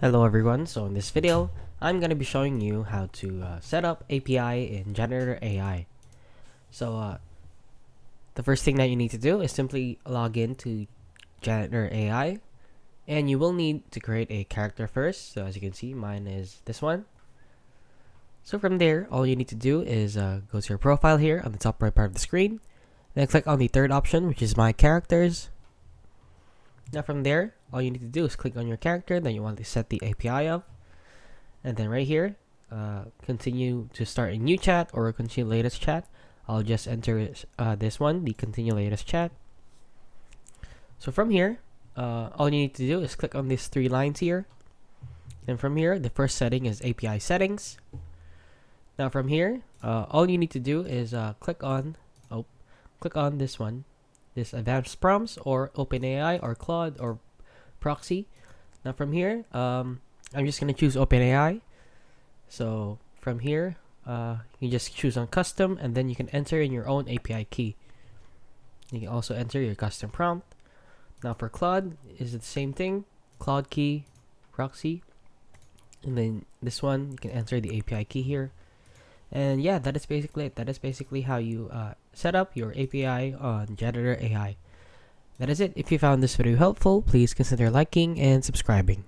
Hello everyone, so in this video, I'm going to be showing you how to set up API in Janitor AI. So the first thing that you need to do is simply log into Janitor AI, and you will need to create a character first. So as you can see, mine is this one. So from there, all you need to do is go to your profile here on the top right part of the screen, then click on the third option, which is My Characters. Now from there, all you need to do is click on your character that you want to set the API of. And then right here, continue to start a new chat or continue latest chat. I'll just enter this one, the continue latest chat. So from here, all you need to do is click on these three lines here. And from here, the first setting is API settings. Now from here, all you need to do is click on this one, this advanced prompts or OpenAI or Claude or proxy. Now from here, I'm just gonna choose OpenAI. So from here, you just choose on custom, and then you can enter in your own API key. You can also enter your custom prompt. Now for Claude, is it the same thing? Claude key, proxy, and then this one you can enter the API key here. And yeah, that is basically it. That is basically how you set up your API on Janitor AI. That is it. If you found this video helpful, please consider liking and subscribing.